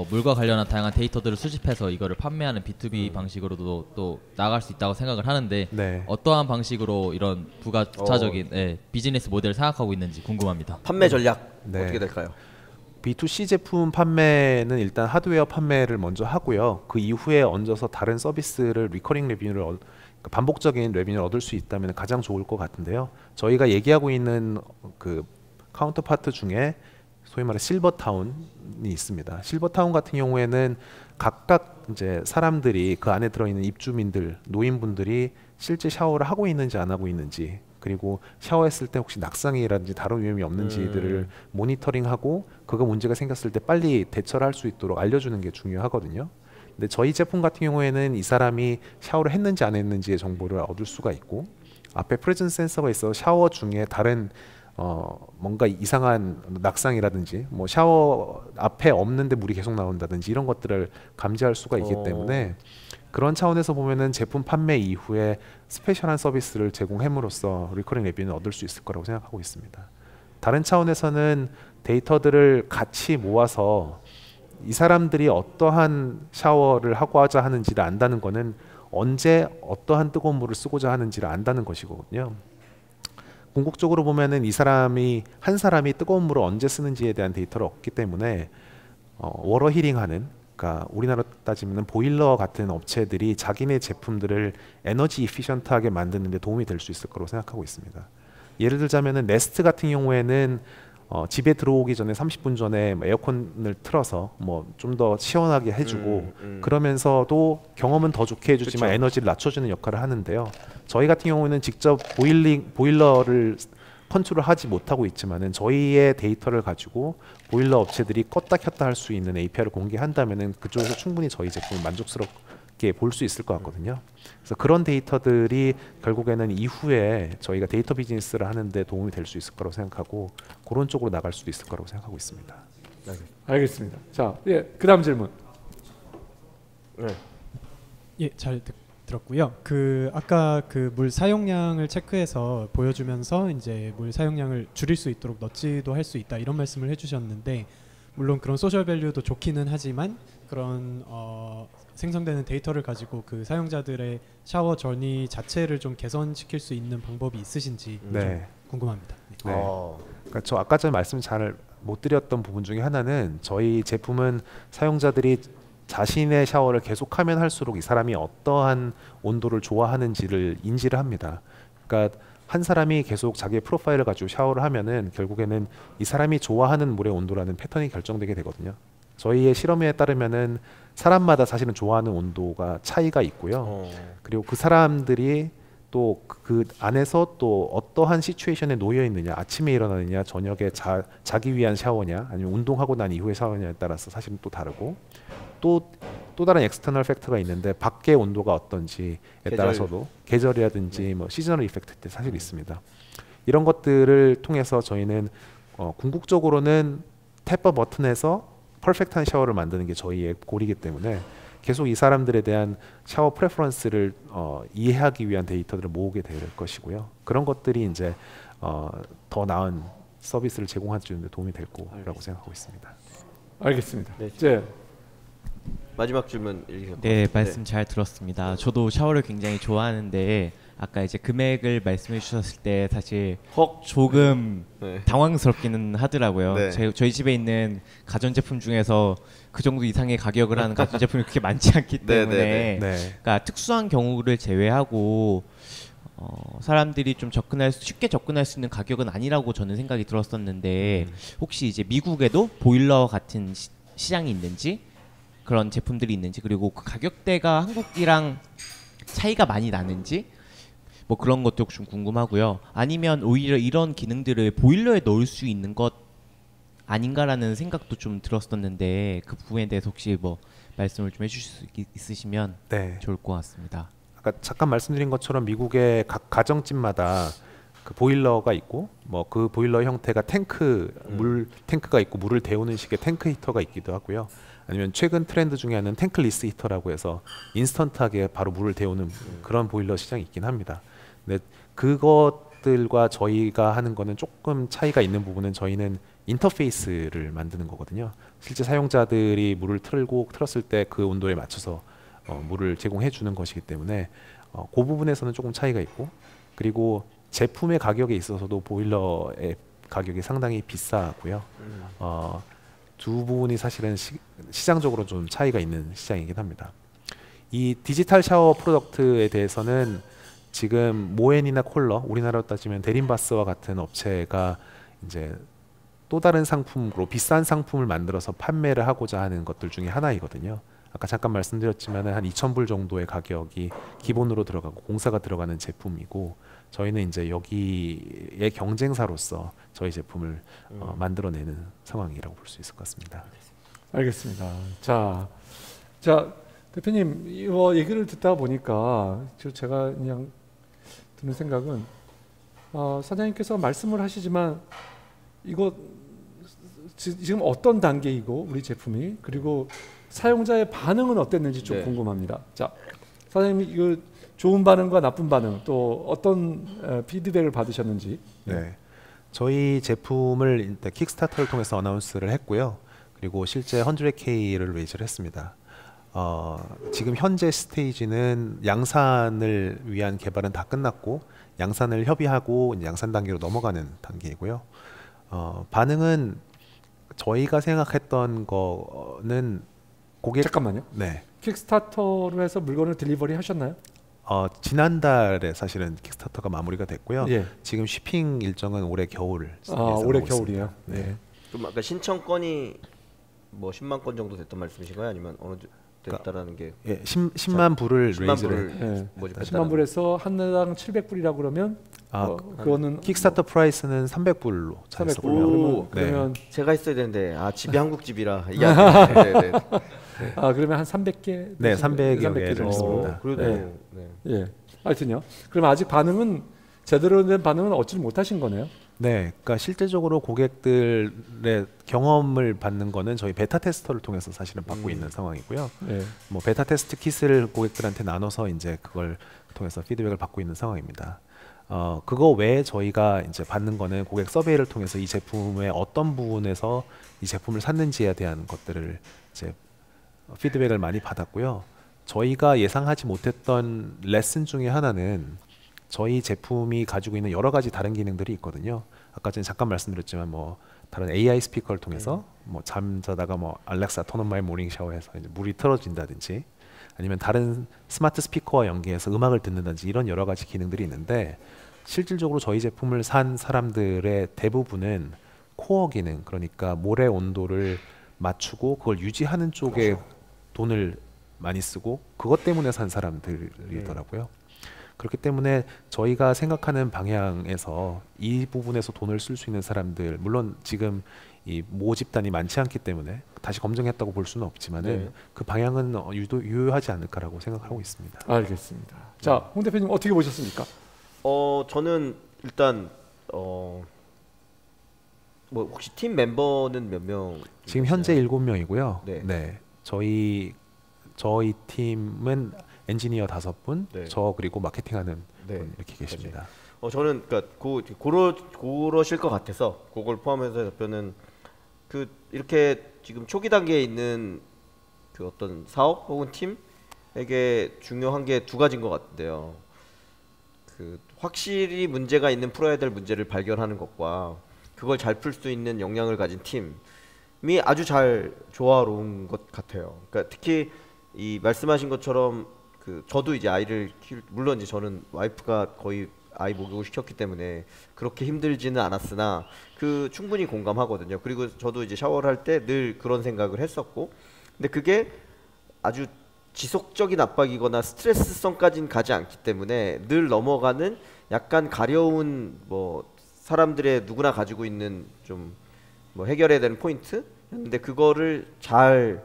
물과 관련한 다양한 데이터들을 수집해서 이거를 판매하는 B2B 방식으로도 또 나갈 수 있다고 생각을 하는데 어떠한 방식으로 이런 부가차적인 비즈니스 모델을 생각하고 있는지 궁금합니다. 판매 전략 어떻게 될까요? B2C 제품 판매는 일단 하드웨어 판매를 먼저 하고요. 그 이후에 얹어서 다른 서비스를 리커링 레비뉴를 반복적인 레비뉴를 얻을 수 있다면 가장 좋을 것 같은데요. 저희가 얘기하고 있는 그 카운터파트 중에 소위 말해 실버타운이 있습니다. 실버타운 같은 경우에는 각각 이제 사람들이 그 안에 들어있는 입주민들, 노인분들이 실제 샤워를 하고 있는지 안 하고 있는지, 그리고 샤워했을 때 혹시 낙상이라든지 다른 위험이 없는지들을 모니터링하고 그거 문제가 생겼을 때 빨리 대처를 할 수 있도록 알려주는 게 중요하거든요. 근데 저희 제품 같은 경우에는 이 사람이 샤워를 했는지 안 했는지의 정보를 얻을 수가 있고 앞에 프레젠스 센서가 있어 샤워 중에 다른 뭔가 이상한 낙상이라든지 뭐 샤워 앞에 없는데 물이 계속 나온다든지 이런 것들을 감지할 수가 있기 때문에 그런 차원에서 보면은 제품 판매 이후에 스페셜한 서비스를 제공함으로써 리커링 레비뉴를 얻을 수 있을 거라고 생각하고 있습니다. 다른 차원에서는 데이터들을 같이 모아서 이 사람들이 어떠한 샤워를 하고자 하는지를 안다는 거는 언제 어떠한 뜨거운 물을 쓰고자 하는지를 안다는 것이거든요. 궁극적으로 보면은 한 사람이 뜨거운 물을 언제 쓰는지에 대한 데이터를 얻기 때문에 워터 힐링하는, 그러니까 우리나라 따지면 보일러 같은 업체들이 자기네 제품들을 에너지 이피션트하게 만드는 데 도움이 될 수 있을 거라고 생각하고 있습니다. 예를 들자면은 네스트 같은 경우에는 집에 들어오기 전에 30분 전에 에어컨을 틀어서 뭐 좀 더 시원하게 해주고 그러면서도 경험은 더 좋게 해주지만 에너지를 낮춰주는 역할을 하는데요. 저희 같은 경우는 직접 보일러를 컨트롤하지 못하고 있지만은 저희의 데이터를 가지고 보일러 업체들이 껐다 켰다 할 수 있는 API를 공개한다면은 그쪽에서 충분히 저희 제품을 만족스럽게 볼 수 있을 것 같거든요. 그래서 그런 데이터들이 결국에는 이후에 저희가 데이터 비즈니스를 하는데 도움이 될 수 있을 거라고 생각하고 그런 쪽으로 나갈 수도 있을 거라고 생각하고 있습니다. 알겠습니다. 자, 그다음 질문. 잘 들었고요. 아까 물 사용량을 체크해서 보여주면서 이제 물 사용량을 줄일 수 있도록 너치도 할 수 있다 이런 말씀을 해주셨는데 물론 그런 소셜 밸류도 좋기는 하지만 그런 생성되는 데이터를 가지고 그 사용자들의 샤워 저니 자체를 좀 개선시킬 수 있는 방법이 있으신지 좀 궁금합니다. 네. 그러니까 저 아까 전에 말씀 잘 못 드렸던 부분 중에 하나는 저희 제품은 사용자들이 자신의 샤워를 계속하면 할수록 이 사람이 어떠한 온도를 좋아하는지를 인지를 합니다. 그러니까 한 사람이 계속 자기의 프로파일을 가지고 샤워를 하면은 결국에는 이 사람이 좋아하는 물의 온도라는 패턴이 결정되게 되거든요. 저희의 실험에 따르면은 사람마다 사실은 좋아하는 온도가 차이가 있고요. 그리고 그 사람들이 또 그 안에서 또 어떠한 시츄에이션에 놓여 있느냐, 아침에 일어나느냐, 저녁에 자기 위한 샤워냐, 아니면 운동하고 난 이후의 샤워냐에 따라서 사실은 또 다르고 또 다른 엑스터널 팩터가 있는데 밖의 온도가 어떤지에 따라서도 계절이라든지 뭐 시즈널 이펙트 때 사실 있습니다. 이런 것들을 통해서 저희는 궁극적으로는 탭과 버튼에서 퍼펙트한 샤워를 만드는 게 저희의 골이기 때문에 계속 이 사람들에 대한 샤워 프레퍼런스를 이해하기 위한 데이터들을 모으게 될 것이고요. 그런 것들이 이제 더 나은 서비스를 제공해 주는 데 도움이 될 거라고 생각하고 있습니다. 알겠습니다. 네. 이제 마지막 질문. 네, 말씀 잘 들었습니다. 저도 샤워를 굉장히 좋아하는데 아까 이제 금액을 말씀해 주셨을 때 사실 조금 당황스럽기는 하더라고요. 네. 저희 집에 있는 가전제품 중에서 그 정도 이상의 가격을 하는 가전제품이 그렇게 많지 않기 때문에 그러니까 특수한 경우를 제외하고 사람들이 좀 쉽게 접근할 수 있는 가격은 아니라고 저는 생각이 들었었는데 혹시 이제 미국에도 보일러 같은 시장이 있는지 그런 제품들이 있는지 그리고 그 가격대가 한국이랑 차이가 많이 나는지 뭐 그런 것도 좀 궁금하고요. 아니면 오히려 이런 기능들을 보일러에 넣을 수 있는 것 아닌가라는 생각도 좀 들었었는데 그 부분에 대해서 혹시 뭐 말씀을 좀 해주실 수 있으시면 좋을 것 같습니다. 아까 잠깐 말씀드린 것처럼 미국의 각 가정집마다 그 보일러가 있고 뭐 그 보일러 형태가 물 탱크가 있고 물을 데우는 식의 탱크 히터가 있기도 하고요. 아니면 최근 트렌드 중에 하나는 탱클리스 히터라고 해서 인스턴트하게 바로 물을 데우는 그런 보일러 시장이 있긴 합니다. 근데 그것들과 저희가 하는 거는 조금 차이가 있는 부분은 저희는 인터페이스를 만드는 거거든요. 실제 사용자들이 물을 틀었을 때 그 온도에 맞춰서 물을 제공해 주는 것이기 때문에 그 부분에서는 조금 차이가 있고 그리고 제품의 가격에 있어서도 보일러의 가격이 상당히 비싸고요. 두 부분이 사실은 시장적으로 좀 차이가 있는 시장이긴 합니다. 이 디지털 샤워 프로덕트에 대해서는 지금 모엔이나 콜러, 우리나라로 따지면 데린바스와 같은 업체가 이제 또 다른 상품으로 비싼 상품을 만들어서 판매를 하고자 하는 것들 중에 하나이거든요. 아까 잠깐 말씀드렸지만 한 2,000불 정도의 가격이 기본으로 들어가고 공사가 들어가는 제품이고 저희는 이제 여기의 경쟁사로서 저희 제품을 만들어내는 상황이라고 볼 수 있을 것 같습니다. 알겠습니다. 자 대표님 이거 얘기를 듣다 보니까 제가 그냥 드는 생각은 사장님께서 말씀을 하시지만 이거 지금 어떤 단계이고 우리 제품이 그리고 사용자의 반응은 어땠는지 좀 궁금합니다. 자, 사장님 이거 좋은 반응과 나쁜 반응 또 어떤 피드백을 받으셨는지. 네, 저희 제품을 일단 킥스타터를 통해서 어나운스를 했고요. 그리고 실제 100K를 레이즈를 했습니다. 지금 현재 스테이지는 양산을 위한 개발은 다 끝났고 양산을 협의하고 이제 양산 단계로 넘어가는 단계이고요. 반응은 저희가 생각했던 거는 잠깐만요. 네. 킥스타터로 해서 물건을 딜리버리 하셨나요? 지난달에 사실은 킥스타터가 마무리가 됐고요. 지금 쉬핑 일정은 올해 겨울. 올해 겨울이에요. 네. 그럼 아까 신청건이 뭐 10만 건 정도 됐던 말씀이신가요? 아니면 어느 됐다라는 게? 10만 불을 레이즈를 10만 불에서 한 대당 700불이라고 그러면 그거는 킥스타터 프라이스는 300불로 잡았고요. 그러면 제가 했어야 되는데 집이 한국 집이라 이게 그러면 한 300개? 네, 300개 정도. 그래도 하여튼요. 그럼 아직 반응은 제대로 된 반응은 얻지 못하신 거네요. 네, 그러니까 실제적으로 고객들의 경험을 받는 거는 저희 베타 테스터를 통해서 사실은 받고 있는 상황이고요. 뭐 베타 테스트 킷을 고객들한테 나눠서 이제 그걸 통해서 피드백을 받고 있는 상황입니다. 그거 외에 저희가 이제 받는 거는 고객 서베이를 통해서 이 제품의 어떤 부분에서 이 제품을 샀는지에 대한 것들을 이제 피드백을 많이 받았고요. 저희가 예상하지 못했던 레슨 중에 하나는 저희 제품이 가지고 있는 여러 가지 다른 기능들이 있거든요. 아까 전에 잠깐 말씀드렸지만 뭐 다른 AI 스피커를 통해서 뭐 잠자다가 뭐 알렉사 턴 온 마이 모닝 샤워해서 이제 물이 틀어진다든지 아니면 다른 스마트 스피커와 연계해서 음악을 듣는다든지 이런 여러 가지 기능들이 있는데 실질적으로 저희 제품을 산 사람들의 대부분은 코어 기능, 그러니까 모래 온도를 맞추고 그걸 유지하는 쪽에 돈을 많이 쓰고 그것 때문에 산 사람들이더라고요. 그렇기 때문에 저희가 생각하는 방향에서 이 부분에서 돈을 쓸 수 있는 사람들, 물론 지금 이 모집단이 많지 않기 때문에 다시 검증했다고 볼 수는 없지만은 그 방향은 유효하지 않을까라고 생각하고 있습니다. 알겠습니다. 자, 홍 대표님 어떻게 보셨습니까? 저는 일단 뭐 혹시 팀 멤버는 몇 명? 지금 현재 7명이고요. 네. 저희 팀은 엔지니어 5분, 저 그리고 마케팅하는 분 이렇게 계십니다. 저는 그러니까 그러실 것 같아서 그걸 포함해서 대표는 그 이렇게 지금 초기 단계에 있는 그 어떤 사업 혹은 팀에게 중요한 게 두 가지인 것 같은데요. 그 확실히 문제가 있는 풀어야 될 문제를 발견하는 것과 그걸 잘 풀 수 있는 역량을 가진 팀이 아주 잘 조화로운 것 같아요. 그러니까 특히 이 말씀하신 것처럼 그 저도 이제 아이를 물론 이제 저는 와이프가 거의 아이 목욕을 시켰기 때문에 그렇게 힘들지는 않았으나 그 충분히 공감하거든요. 그리고 저도 이제 샤워를 할 때 늘 그런 생각을 했었고, 근데 그게 아주 지속적인 압박이거나 스트레스성까지는 가지 않기 때문에 늘 넘어가는 약간 가려운 뭐 사람들의 누구나 가지고 있는 좀 뭐 해결해야 되는 포인트였는데 그거를 잘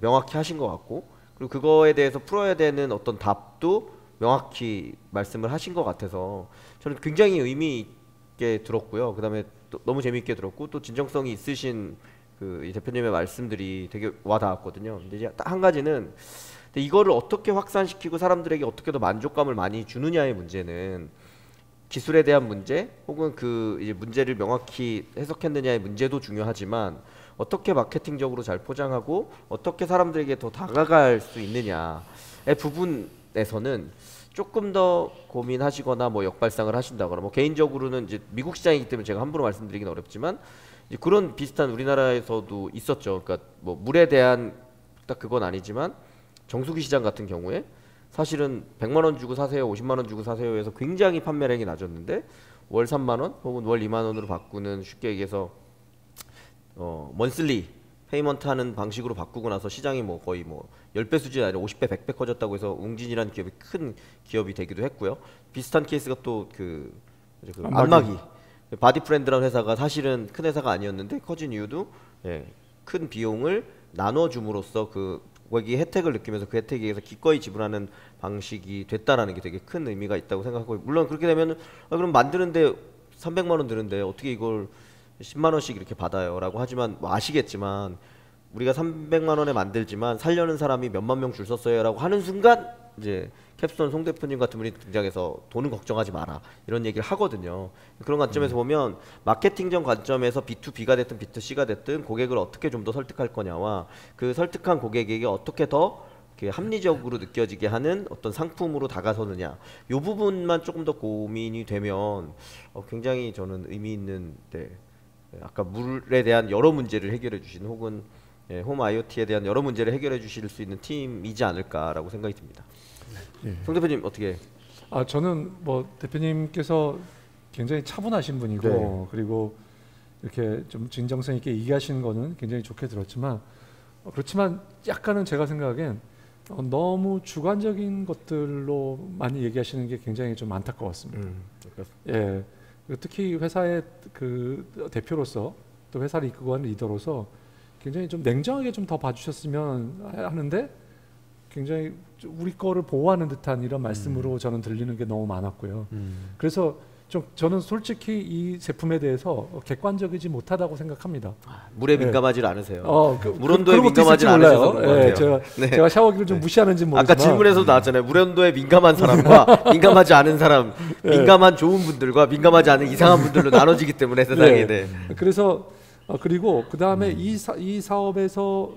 명확히 하신 것 같고, 그리고 그거에 대해서 풀어야 되는 어떤 답도 명확히 말씀을 하신 것 같아서 저는 굉장히 의미 있게 들었고요. 그다음에 또 너무 재미있게 들었고 또 진정성이 있으신 그 이 대표님의 말씀들이 되게 와닿았거든요. 근데 이제 딱 한 가지는 이거를 어떻게 확산시키고 사람들에게 어떻게 더 만족감을 많이 주느냐의 문제는 기술에 대한 문제 혹은 그 이제 문제를 명확히 해석했느냐의 문제도 중요하지만 어떻게 마케팅적으로 잘 포장하고 어떻게 사람들에게 더 다가갈 수 있느냐의 부분에서는 조금 더 고민하시거나 뭐 역발상을 하신다거나 뭐 개인적으로는 이제 미국 시장이기 때문에 제가 함부로 말씀드리긴 어렵지만 이제 그런 비슷한 우리나라에서도 있었죠. 그러니까 뭐 물에 대한 딱 그건 아니지만 정수기 시장 같은 경우에 사실은 100만 원 주고 사세요, 50만 원 주고 사세요 해서 굉장히 판매량이 낮았는데 월 3만 원 혹은 월 2만 원으로 바꾸는 쉽게 얘기해서 먼슬리 페이먼트 하는 방식으로 바꾸고 나서 시장이 뭐 거의 뭐 10배 수준이 아니라 50배, 100배 커졌다고 해서 웅진이라는 기업이 큰 기업이 되기도 했고요. 비슷한 케이스가 또 그 안마기 바디 프렌드라는 회사가 사실은 큰 회사가 아니었는데 커진 이유도 큰 비용을 나눠줌으로써 그 고객이 혜택을 느끼면서 그 혜택에 의해서 기꺼이 지불하는 방식이 됐다라는 게 되게 큰 의미가 있다고 생각하고, 물론 그렇게 되면 그럼 만드는데 300만 원 드는데 어떻게 이걸 10만 원씩 이렇게 받아요 라고 하지만 뭐 아시겠지만 우리가 300만 원에 만들지만 살려는 사람이 몇만 명 줄 섰어요 라고 하는 순간 이제 캡스톤 송 대표님 같은 분이 등장해서 돈은 걱정하지 마라 이런 얘기를 하거든요. 그런 관점에서 보면 마케팅적 관점에서 B2B가 됐든 B2C가 됐든 고객을 어떻게 좀 더 설득할 거냐와 그 설득한 고객에게 어떻게 더 합리적으로 느껴지게 하는 어떤 상품으로 다가서느냐, 이 부분만 조금 더 고민이 되면 굉장히 저는 의미 있는 아까 물에 대한 여러 문제를 해결해 주신 혹은 홈 IoT에 대한 여러 문제를 해결해 주실 수 있는 팀이지 않을까라고 생각이 듭니다. 송 대표님 어떻게? 저는 뭐 대표님께서 굉장히 차분하신 분이고 그리고 이렇게 좀 진정성 있게 얘기하시는 거는 굉장히 좋게 들었지만 그렇지만 약간은 제가 생각엔 너무 주관적인 것들로 많이 얘기하시는 게 굉장히 좀 안타까웠습니다. 특히 회사의 그 대표로서 또 회사를 이끌고 하는 리더로서 굉장히 좀 냉정하게 좀 더 봐주셨으면 하는데 굉장히 우리 거를 보호하는 듯한 이런 말씀으로 저는 들리는 게 너무 많았고요. 그래서 저는 솔직히 이 제품에 대해서 객관적이지 못하다고 생각합니다. 물에 민감하지 않으세요. 물 온도에 민감하지 않으셔서 그런 것 같아요. 제가 샤워기를 좀 무시하는지 모르지만 아까 질문에서도 나왔잖아요. 물 온도에 민감한 사람과 민감하지 않은 사람, 민감한 좋은 분들과 민감하지 않은 이상한 분들로 나눠지기 때문에 세상에. 그래서 그리고 그 다음에 이 사업에서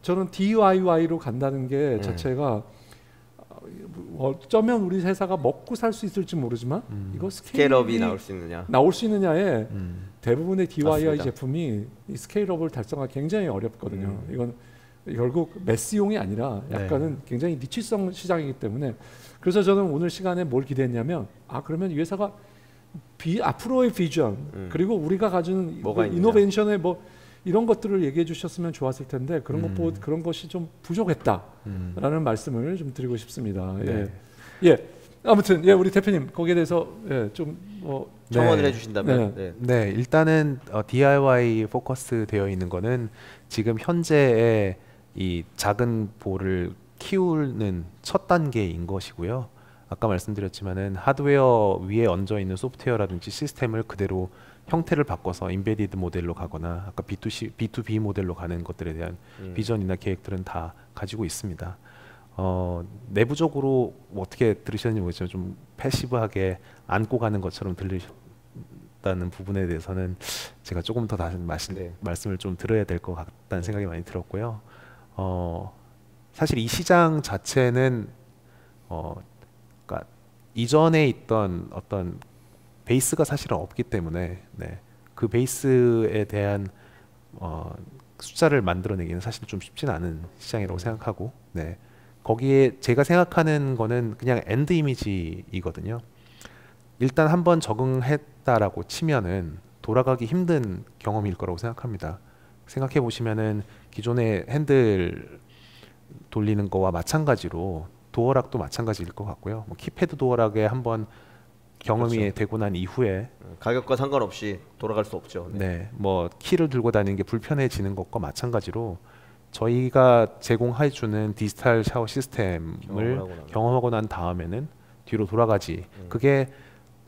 저는 DIY로 간다는 게 자체가 어쩌면 우리 회사가 먹고 살 수 있을지 모르지만 이거 스케일업이 나올 수 있느냐에 대부분의 DIY 맞습니다. 제품이 이 스케일업을 달성하기 굉장히 어렵거든요. 이건 결국 매스용이 아니라 약간은 굉장히 니치성 시장이기 때문에 그래서 저는 오늘 시간에 뭘 기대했냐면 그러면 이 회사가 앞으로의 비전 그리고 우리가 가진 이노베이션의 이런 것들을 얘기해 주셨으면 좋았을 텐데 그런 것이 좀 부족했다라는 말씀을 좀 드리고 싶습니다. 아무튼 우리 대표님 거기에 대해서 좀 첨언을 해주신다면. 일단은 DIY 포커스 되어 있는 거는 지금 현재의 이 작은 볼을 키우는 첫 단계인 것이고요. 아까 말씀드렸지만은 하드웨어 위에 얹어 있는 소프트웨어라든지 시스템을 그대로 형태를 바꿔서 인베디드 모델로 가거나 아까 B2B 모델로 가는 것들에 대한 비전이나 계획들은 다 가지고 있습니다. 내부적으로 어떻게 들으셨는지 모르겠지만 좀 패시브하게 안고 가는 것처럼 들리셨다는 부분에 대해서는 제가 조금 더 다시 말씀을 좀 드려야 될 것 같다는 생각이 많이 들었고요. 사실 이 시장 자체는 그러니까 이전에 있던 어떤 베이스가 사실은 없기 때문에 그 베이스에 대한 숫자를 만들어내기는 사실 좀 쉽지는 않은 시장이라고 생각하고 거기에 제가 생각하는 거는 그냥 엔드 이미지이거든요. 일단 한번 적응했다라고 치면은 돌아가기 힘든 경험일 거라고 생각합니다. 생각해 보시면은 기존의 핸들 돌리는 거와 마찬가지로 도어락도 마찬가지일 것 같고요. 키패드 도어락에 한번 경험이 되고 난 이후에 가격과 상관없이 돌아갈 수 없죠. 키를 들고 다니는 게 불편해지는 것과 마찬가지로 저희가 제공해주는 디지털 샤워 시스템을 경험하고 난 다음에는 뒤로 돌아가지. 그게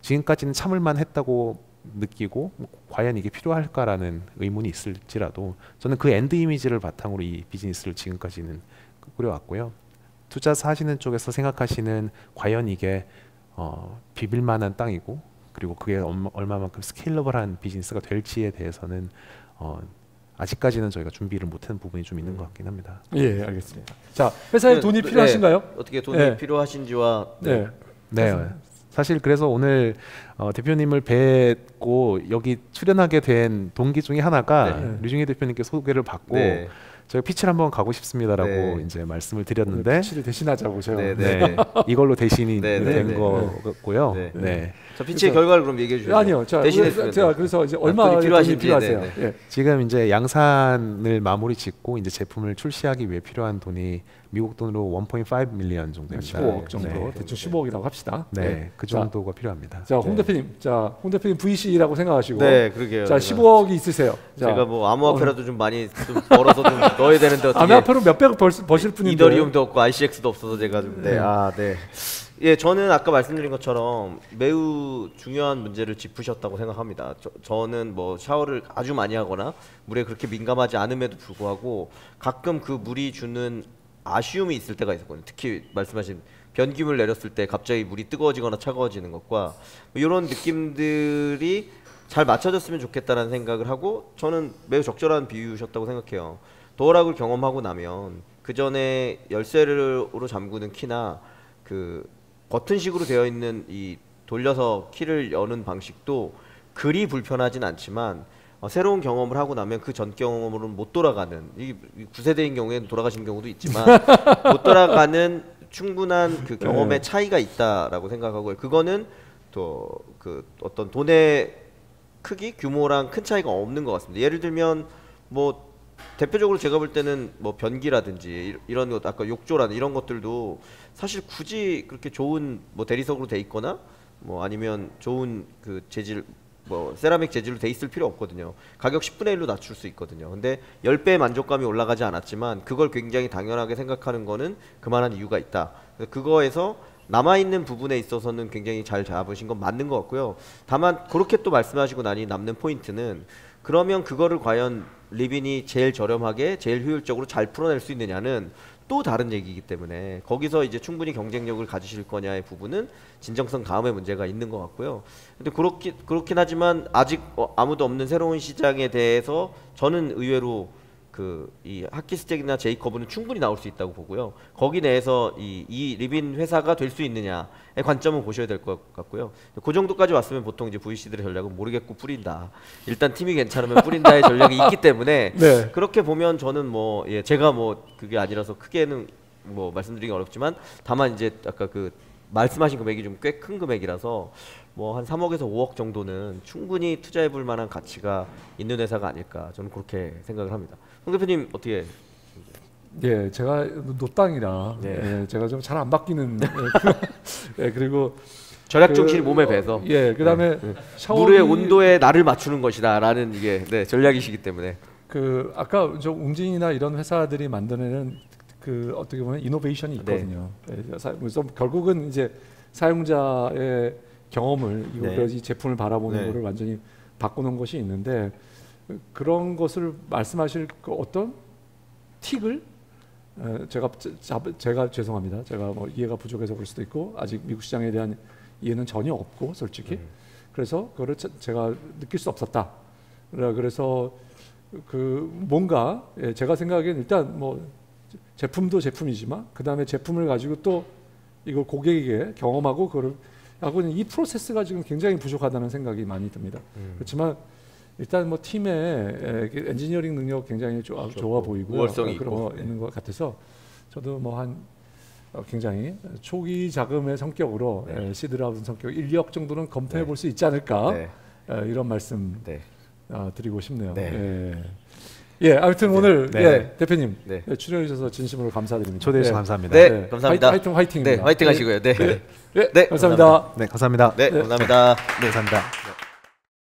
지금까지는 참을만 했다고 느끼고 과연 이게 필요할까라는 의문이 있을지라도 저는 그 엔드 이미지를 바탕으로 이 비즈니스를 지금까지는 꾸려왔고요. 투자사 하시는 쪽에서 생각하시는 과연 이게 비빌만한 땅이고 그리고 그게 얼마만큼 스케일러블한 비즈니스가 될지에 대해서는 아직까지는 저희가 준비를 못한 부분이 좀 있는 것 같긴 합니다. 알겠습니다. 자, 회사에 돈이 필요하신가요? 어떻게 돈이 필요하신지와 사실 그래서 오늘 대표님을 뵙고 여기 출연하게 된 동기 중에 하나가 류중희 대표님께 소개를 받고 저희가 피치를 한번 가고 싶습니다라고 이제 말씀을 드렸는데 피치를 대신하자고 제가 이걸로 대신이 된 거고요. 자, 피치의 결과를 그럼 얘기해 주세요. 아니요, 제가 그래서 이제 얼마 필요하세요? 지금 이제 양산을 마무리 짓고 이제 제품을 출시하기 위해 필요한 돈이 미국 돈으로 1.5 밀리언 정도 됩니다. 15억 정도, 대충 15억이라고 합시다. 그 정도가 필요합니다. 자, 홍 대표님 VC라고 생각하시고, 그러게요. 자, 15억이 있으세요. 제가 뭐 암호화폐라도 좀 많이 좀 벌어서 좀 넣어야 되는데 어떻게? 암호화폐로 몇백억 버실 뿐인데. 이더리움도 없고 ICX도 없어서 제가 좀 저는 아까 말씀드린 것처럼 매우 중요한 문제를 짚으셨다고 생각합니다. 저는 뭐 샤워를 아주 많이 하거나 물에 그렇게 민감하지 않음에도 불구하고 가끔 그 물이 주는 아쉬움이 있을 때가 있었거든요. 특히 말씀하신 변기물 내렸을 때 갑자기 물이 뜨거워지거나 차가워지는 것과 이런 느낌들이 잘 맞춰졌으면 좋겠다는 생각을 하고 저는 매우 적절한 비유셨다고 생각해요. 도어락을 경험하고 나면 그 전에 열쇠로 잠그는 키나 그 버튼식으로 되어 있는 이 돌려서 키를 여는 방식도 그리 불편하진 않지만 새로운 경험을 하고 나면 그 전 경험으로는 못 돌아가는, 이 9세대인 경우에는 돌아가신 경우도 있지만 못 돌아가는 충분한 그 경험의 차이가 있다라고 생각하고요. 그거는 또 그 어떤 돈의 크기, 규모랑 큰 차이가 없는 것 같습니다. 예를 들면 뭐 대표적으로 제가 볼 때는 뭐 변기라든지 이런 것, 아까 욕조라든지 이런 것들도 사실 굳이 그렇게 좋은 뭐 대리석으로 돼 있거나 뭐 아니면 좋은 그 재질, 뭐 세라믹 재질로 돼 있을 필요 없거든요. 가격 10분의 1로 낮출 수 있거든요. 근데 10배의 만족감이 올라가지 않았지만 그걸 굉장히 당연하게 생각하는 거는 그만한 이유가 있다. 그거에서 남아있는 부분에 있어서는 굉장히 잘 잡으신 건 맞는 것 같고요. 다만 그렇게 또 말씀하시고 나니 남는 포인트는 그러면 그거를 과연 리빈이 제일 저렴하게 제일 효율적으로 잘 풀어낼 수 있느냐는 또 다른 얘기이기 때문에 거기서 이제 충분히 경쟁력을 가지실 거냐의 부분은 진정성 다음에 문제가 있는 것 같고요. 근데 그렇긴 하지만 아직 아무도 없는 새로운 시장에 대해서 저는 의외로 이 하키스텍이나 제이커브는 충분히 나올 수 있다고 보고요. 거기 내에서 이 리빈 회사가 될 수 있느냐의 관점은 보셔야 될 것 같고요. 그 정도까지 왔으면 보통 이제 VC들의 전략은 모르겠고 뿌린다. 일단 팀이 괜찮으면 뿌린다의 전략이 있기 때문에 네. 그렇게 보면 저는 뭐 제가 뭐 그게 아니라서 크게는 뭐 말씀드리기 어렵지만 다만 이제 아까 그 말씀하신 금액이 좀 꽤 큰 금액이라서 뭐 한 3억에서 5억 정도는 충분히 투자해볼 만한 가치가 있는 회사가 아닐까 저는 그렇게 생각을 합니다. 홍 대표님 어떻게? 예, 제가 노땅이라 제가 좀 잘 안 바뀌는 그리고 절약 정신이 몸에 배서 그다음에 물의 온도에 나를 맞추는 것이다라는 이게 전략이시기 때문에 아까 저 웅진이나 이런 회사들이 만들어내는 어떻게 보면 이노베이션이 있거든요. 그래서 결국은 이제 사용자의 경험을 이 제품을 바라보는 거를 완전히 바꾸는 것이 있는데 그런 것을 말씀하실 어떤 틱을 제가 죄송합니다. 제가 뭐 이해가 부족해서 그럴 수도 있고 아직 미국 시장에 대한 이해는 전혀 없고 솔직히 그래서 그거를 제가 느낄 수 없었다. 그래서 뭔가 제가 생각엔 일단 뭐 제품도 제품이지만 그 다음에 제품을 가지고 또 이걸 고객에게 경험하고 그걸 하고 있는 이 프로세스가 지금 굉장히 부족하다는 생각이 많이 듭니다. 그렇지만 일단 뭐 팀의 엔지니어링 능력 굉장히 좋아 보이고 우월성이 그런 거 있는 것 같아서 저도 뭐 한 굉장히 초기 자금의 성격으로 시드라운 성격 1억 정도는 검토해 볼 수 있지 않을까 이런 말씀 드리고 싶네요. 아무튼 오늘 대표님 출연해 주셔서 진심으로 감사드립니다. 초대해 주셔서 감사합니다. 네, 감사합니다. 화이팅입니다. 화이팅 하시고요. 감사합니다. 감사합니다. 감사합니다. 감사합니다. 감사합니다.